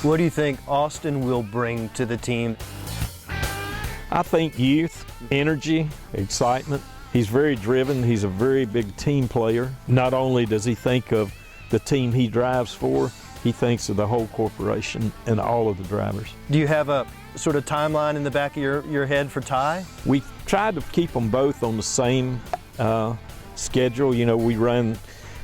What do you think Austin will bring to the team? I think youth, energy, excitement. He's very driven. He's a very big team player. Not only does he think of the team he drives for, he thinks of the whole corporation and all of the drivers. Do you have a sort of timeline in the back of your head for Ty? We tried to keep them both on the same schedule. You know, we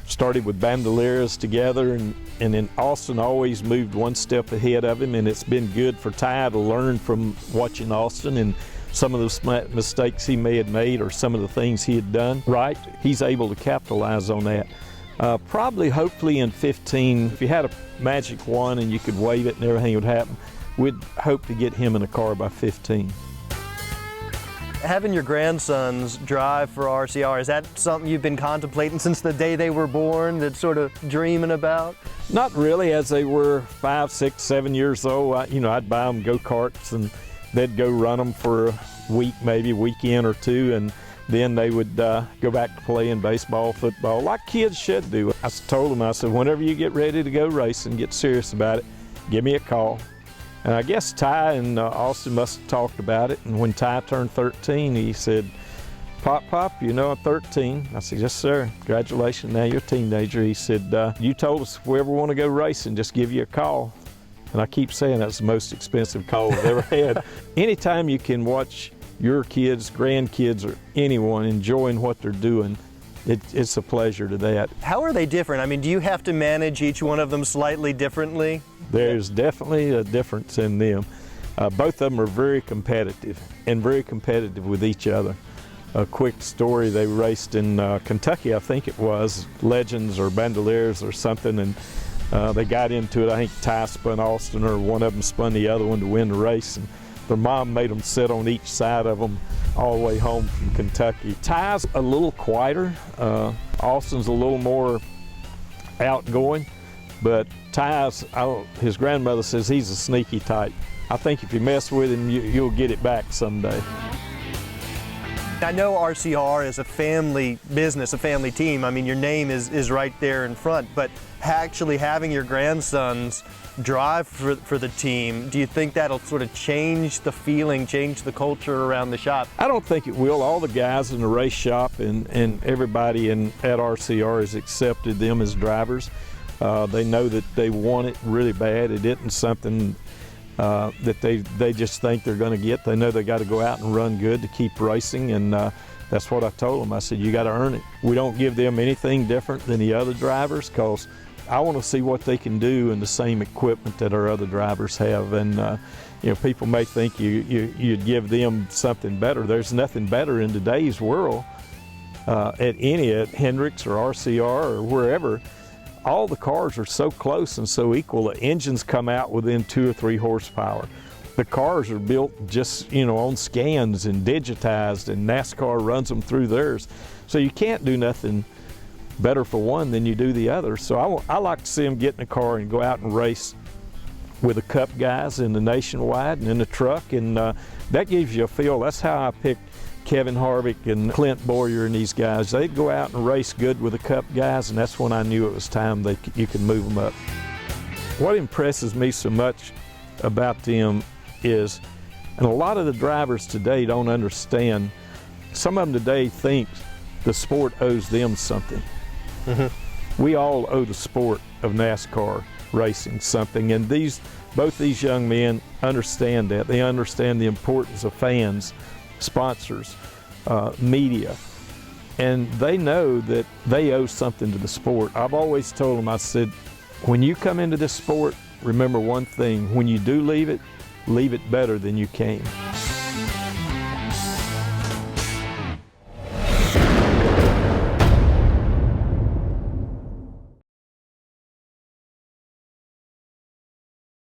started with Bandoleras together, and then Austin always moved one step ahead of him, and it's been good for Ty to learn from watching Austin and some of the mistakes he may have made or some of the things he had done right. He's able to capitalize on that. Probably, hopefully in 15, if you had a magic wand and you could wave it and everything would happen, we'd hope to get him in a car by 15. Having your grandsons drive for RCR, is that something you've been contemplating since the day they were born, that sort of dreaming about? Not really. As they were 5, 6, 7 years old, I'd buy them go-karts and they'd go run them for a week, maybe a weekend or two, and then they would go back to playing baseball, football, like kids should do. I told them, I said, whenever you get ready to go racing, get serious about it, give me a call. And I guess Ty and Austin must have talked about it, and when Ty turned 13, he said, Pop, you know I'm 13. I said, yes, sir. Congratulations, now you're a teenager. He said, you told us if we ever want to go racing, just give you a call. And I keep saying that's the most expensive call I've ever had. Anytime you can watch your kids, grandkids, or anyone enjoying what they're doing, it's a pleasure to that. How are they different? I mean, do you have to manage each one of them slightly differently? There's definitely a difference in them. Both of them are very competitive and very competitive with each other. A quick story, they raced in Kentucky, I think it was, Legends or Bandoleras or something, and they got into it. I think Ty spun Austin, or one of them spun the other one to win the race. And their mom made them sit on each side of them all the way home from Kentucky. Ty's a little quieter. Austin's a little more outgoing, but Ty's, his grandmother says he's a sneaky type. I think if you mess with him, you'll get it back someday. I know RCR is a family business, a family team. I mean, your name is right there in front, but actually having your grandsons drive for the team, do you think that'll sort of change the feeling, change the culture around the shop? I don't think it will. All the guys in the race shop and everybody at RCR has accepted them as drivers. They know that they want it really bad. It isn't something that they just think they're going to get. They know they got to go out and run good to keep racing, and that's what I told them. I said, you got to earn it. We don't give them anything different than the other drivers, because I want to see what they can do in the same equipment that our other drivers have. And people may think you'd give them something better. There's nothing better in today's world at Hendricks or RCR or wherever. All the cars are so close and so equal. The engines come out within 2 or 3 horsepower. The cars are built just, on scans and digitized, and NASCAR runs them through theirs. So you can't do nothing better for one than you do the other. So I like to see them get in a car and go out and race with the Cup guys in the Nationwide and in the truck, and that gives you a feel. That's how I picked Kevin Harvick and Clint Boyer and these guys. They'd go out and race good with the Cup guys, and that's when I knew it was time you could move them up. What impresses me so much about them is, and a lot of the drivers today don't understand, some of them today think the sport owes them something. Mm-hmm. We all owe the sport of NASCAR racing something, and both these young men understand that. They understand the importance of fans, sponsors, media, and they know that they owe something to the sport. I've always told them, I said, when you come into this sport, remember one thing: when you do leave it better than you came.